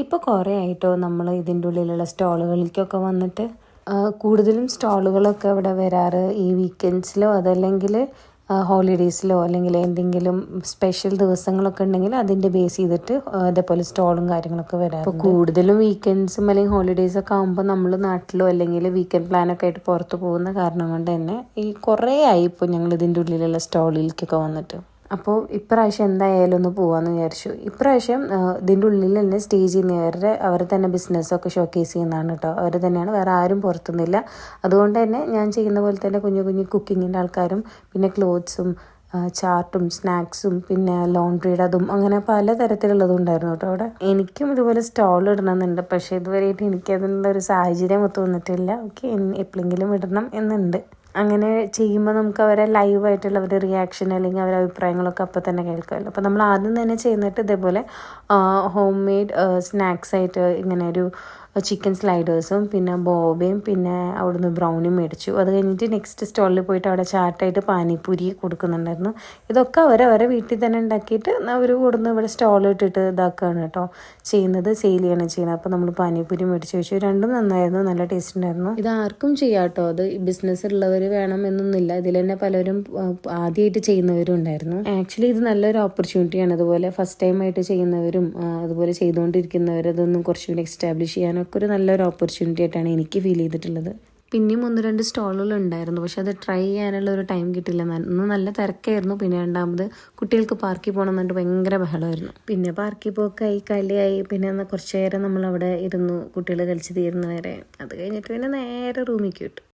ഇപ്പോൾ കുറേ ആയിട്ടോ നമ്മൾ ഇതിൻ്റെ ഉള്ളിലുള്ള സ്റ്റോളുകളിലേക്കൊക്കെ വന്നിട്ട്. കൂടുതലും സ്റ്റോളുകളൊക്കെ ഇവിടെ വരാറ് ഈ വീക്കെൻഡ്സിലോ അതല്ലെങ്കിൽ ഹോളിഡേയ്സിലോ അല്ലെങ്കിൽ എന്തെങ്കിലും സ്പെഷ്യൽ ദിവസങ്ങളൊക്കെ ഉണ്ടെങ്കിൽ അതിൻ്റെ ബേസ് ചെയ്തിട്ട് അതേപോലെ സ്റ്റോളും കാര്യങ്ങളൊക്കെ വരാറ്. അപ്പോൾ കൂടുതലും വീക്കെൻഡ്സും അല്ലെങ്കിൽ ഹോളിഡേയ്സൊക്കെ ആകുമ്പോൾ നമ്മൾ നാട്ടിലോ അല്ലെങ്കിൽ വീക്കെൻഡ് പ്ലാനൊക്കെ ആയിട്ട് പുറത്ത് പോകുന്ന കാരണം കൊണ്ട് തന്നെ ഈ കുറേ ആയി ഇപ്പോൾ ഞങ്ങൾ ഇതിൻ്റെ ഉള്ളിലുള്ള സ്റ്റോളിലേക്കൊക്കെ വന്നിട്ട്. അപ്പോൾ ഇപ്രാവശ്യം എന്തായാലും ഒന്ന് പോകാമെന്ന് വിചാരിച്ചു. ഇപ്രാവശ്യം ഇതിൻ്റെ ഉള്ളിൽ തന്നെ സ്റ്റേ ചെയ്യുന്നവരുടെ അവർ തന്നെ ബിസിനസ്സൊക്കെ ഷോക്കേസ് ചെയ്യുന്നതാണ് കേട്ടോ. അവർ തന്നെയാണ്, വേറെ ആരും പുറത്തുനിന്നില്ല. അതുകൊണ്ട് തന്നെ ഞാൻ ചെയ്യുന്ന പോലെ തന്നെ കുഞ്ഞു കുഞ്ഞു കുക്കിങ്ങിൻ്റെ ആൾക്കാരും പിന്നെ ക്ലോത്ത്സും ചാർട്ടും സ്നാക്സും പിന്നെ ലോണ്ട്രിയുടെ അതും അങ്ങനെ പല തരത്തിലുള്ളതും ഉണ്ടായിരുന്നു കേട്ടോ അവിടെ. എനിക്കും ഇതുപോലെ സ്റ്റോൾ ഇടണമെന്നുണ്ട്, പക്ഷേ ഇതുവരെയായിട്ട് എനിക്കതിനുള്ള ഒരു സാഹചര്യം തോന്നിട്ടില്ല. ഓക്കെ, എപ്പോഴെങ്കിലും ഇടണം എന്നുണ്ട്. അങ്ങനെ ചെയ്യുമ്പോൾ നമുക്ക് അവരെ ലൈവായിട്ടുള്ള അവരുടെ റിയാക്ഷൻ അല്ലെങ്കിൽ അവരുടെ അഭിപ്രായങ്ങളൊക്കെ അപ്പോൾ തന്നെ കേൾക്കാമല്ലോ. അപ്പോൾ നമ്മൾ ആദ്യം തന്നെ ചെയ്യുന്നിട്ട് ഇതേപോലെ ഹോം മെയ്ഡ് സ്നാക്സ് ആയിട്ട് ഇങ്ങനെ ഒരു ചിക്കൻ സ്ലൈഡേഴ്സും പിന്നെ ബോബയും പിന്നെ അവിടുന്ന് ബ്രൗണിയും മേടിച്ചു. അത് കഴിഞ്ഞിട്ട് നെക്സ്റ്റ് സ്റ്റോളിൽ പോയിട്ട് അവിടെ ചാട്ടായിട്ട് പാനിപ്പൂരി കൊടുക്കുന്നുണ്ടായിരുന്നു. ഇതൊക്കെ അവരെ വീട്ടിൽ തന്നെ ഉണ്ടാക്കിയിട്ട് അവർ കൊടുന്ന് ഇവിടെ സ്റ്റോൾ ഇട്ടിട്ട് ഇതാക്കുകയാണ് കേട്ടോ ചെയ്യുന്നത്, സെയിൽ ചെയ്യാണ് ചെയ്യുന്നത്. അപ്പോൾ നമ്മൾ പാനിപ്പൂരി മേടിച്ച് വെച്ചു. രണ്ടും നന്നായിരുന്നു, നല്ല ടേസ്റ്റ് ഉണ്ടായിരുന്നു. ഇത് ആർക്കും ചെയ്യാം കേട്ടോ, അത് ബിസിനസ് ഉള്ളവർ വേണം എന്നൊന്നുമില്ല. ഇതിൽ തന്നെ പലരും ആദ്യമായിട്ട് ചെയ്യുന്നവരും ഉണ്ടായിരുന്നു. ആക്ച്വലി ഇത് നല്ലൊരു ഓപ്പർച്യൂണിറ്റിയാണ്. അതുപോലെ ഫസ്റ്റ് ടൈം ആയിട്ട് ചെയ്യുന്നവരും അതുപോലെ ചെയ്തുകൊണ്ടിരിക്കുന്നവർ അതൊന്നും കുറച്ചുകൂടി എക്സ്റ്റാബ്ലിഷ് ചെയ്യാനൊക്കെ ഒരു നല്ലൊരു ഓപ്പർച്യൂണിറ്റി ആയിട്ടാണ് എനിക്ക് ഫീൽ ചെയ്തിട്ടുള്ളത്. പിന്നെയും 1-2 സ്റ്റോളുകൾ ഉണ്ടായിരുന്നു, പക്ഷെ അത് ട്രൈ ചെയ്യാനുള്ള ഒരു ടൈം കിട്ടില്ല. ഒന്ന് നല്ല തിരക്കായിരുന്നു. പിന്നെ രണ്ടാമത് കുട്ടികൾക്ക് പാർക്കിൽ പോകണം എന്നിട്ട് ഭയങ്കര ബഹളമായിരുന്നു. പിന്നെ പാർക്കിൽ പോക്കായി കളിയായി. പിന്നെ കുറച്ച് നേരം നമ്മളവിടെ ഇരുന്നു കുട്ടികൾ കളിച്ച് തീരുന്നവരെ. അത് കഴിഞ്ഞിട്ട് പിന്നെ നേരെ റൂമിലേക്ക് വിട്ടു.